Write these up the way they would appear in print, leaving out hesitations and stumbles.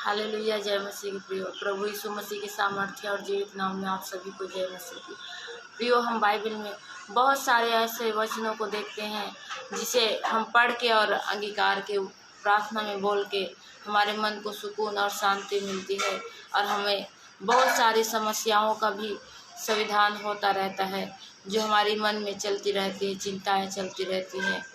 Hallelujah. जय मसीह की प्रियो। प्रभु यीशु मसीह के सामर्थ्य और जीवित नाम में आप सभी को जय मसीह की प्रियो। हम बाइबल में बहुत सारे ऐसे वचनों को देखते हैं जिसे हम पढ़ के और अंगीकार के प्रार्थना में बोल के हमारे मन को सुकून और शांति मिलती है और हमें बहुत सारी समस्याओं का भी समाधान होता रहता है जो हमारी मन में चलती रहती है, चिंताएं चलती रहती हैं।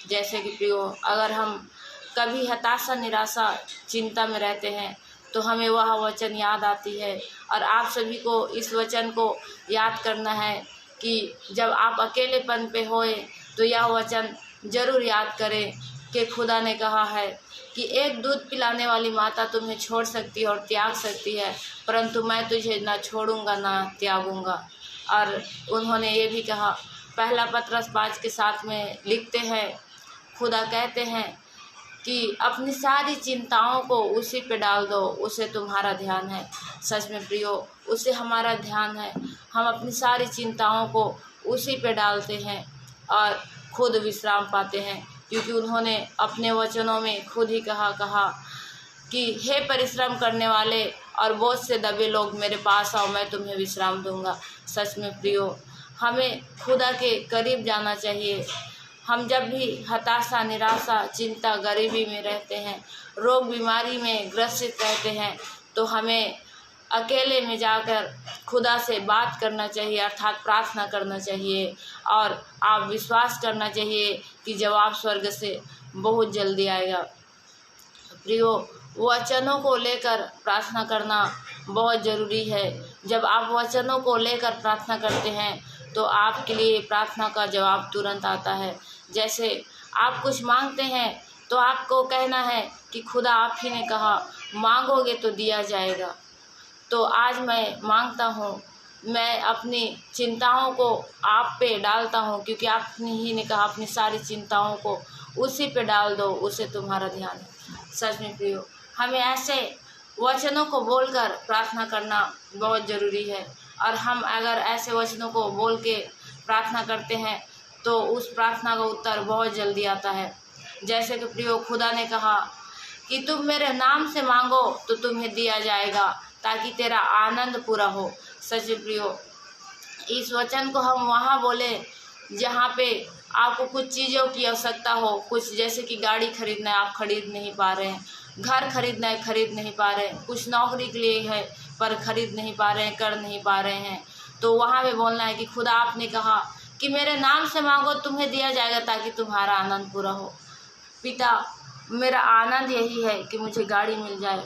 जैसे कि प्रियो, अगर हम कभी हताशा, निराशा, चिंता में रहते हैं तो हमें वह वचन याद आती है और आप सभी को इस वचन को याद करना है कि जब आप अकेलेपन पे होए तो यह वचन ज़रूर याद करें कि खुदा ने कहा है कि एक दूध पिलाने वाली माता तुम्हें छोड़ सकती है और त्याग सकती है, परंतु मैं तुझे ना छोड़ूंगा ना त्यागूंगा। और उन्होंने ये भी कहा, पहला पतरस 5:7 में लिखते हैं, खुदा कहते हैं कि अपनी सारी चिंताओं को उसी पे डाल दो, उसे तुम्हारा ध्यान है। सच में प्रियो, उसे हमारा ध्यान है। हम अपनी सारी चिंताओं को उसी पे डालते हैं और खुद विश्राम पाते हैं, क्योंकि उन्होंने अपने वचनों में खुद ही कहा कि हे परिश्रम करने वाले और बोझ से दबे लोग मेरे पास आओ, मैं तुम्हें विश्राम दूंगा। सच में प्रियो, हमें खुदा के करीब जाना चाहिए। हम जब भी हताशा, निराशा, चिंता, गरीबी में रहते हैं, रोग बीमारी में ग्रसित रहते हैं, तो हमें अकेले में जाकर खुदा से बात करना चाहिए, अर्थात प्रार्थना करना चाहिए और आप विश्वास करना चाहिए कि जवाब स्वर्ग से बहुत जल्दी आएगा। प्रियो, वचनों को लेकर प्रार्थना करना बहुत ज़रूरी है। जब आप वचनों को लेकर प्रार्थना करते हैं तो आपके लिए प्रार्थना का जवाब तुरंत आता है। जैसे आप कुछ मांगते हैं तो आपको कहना है कि खुदा आप ही ने कहा मांगोगे तो दिया जाएगा। तो आज मैं मांगता हूँ, मैं अपनी चिंताओं को आप पे डालता हूँ, क्योंकि आप ही ने कहा अपनी सारी चिंताओं को उसी पे डाल दो, उसे तुम्हारा ध्यान है। सच में प्रियो, हमें ऐसे वचनों को बोलकर प्रार्थना करना बहुत ज़रूरी है और हम अगर ऐसे वचनों को बोल के प्रार्थना करते हैं तो उस प्रार्थना का उत्तर बहुत जल्दी आता है। जैसे कि प्रियो, खुदा ने कहा कि तुम मेरे नाम से मांगो तो तुम्हें दिया जाएगा ताकि तेरा आनंद पूरा हो। सच में प्रियो, इस वचन को हम वहाँ बोले जहाँ पे आपको कुछ चीज़ों की आवश्यकता हो, कुछ जैसे कि गाड़ी खरीदना है, आप खरीद नहीं पा रहे हैं, घर खरीदना है, खरीद नहीं पा रहे हैं, कुछ नौकरी के लिए है पर खरीद नहीं पा रहे हैं, कर नहीं पा रहे हैं, तो वहाँ पे बोलना है कि खुदा आपने कहा कि मेरे नाम से मांगो तुम्हें दिया जाएगा ताकि तुम्हारा आनंद पूरा हो। पिता, मेरा आनंद यही है कि मुझे गाड़ी मिल जाए,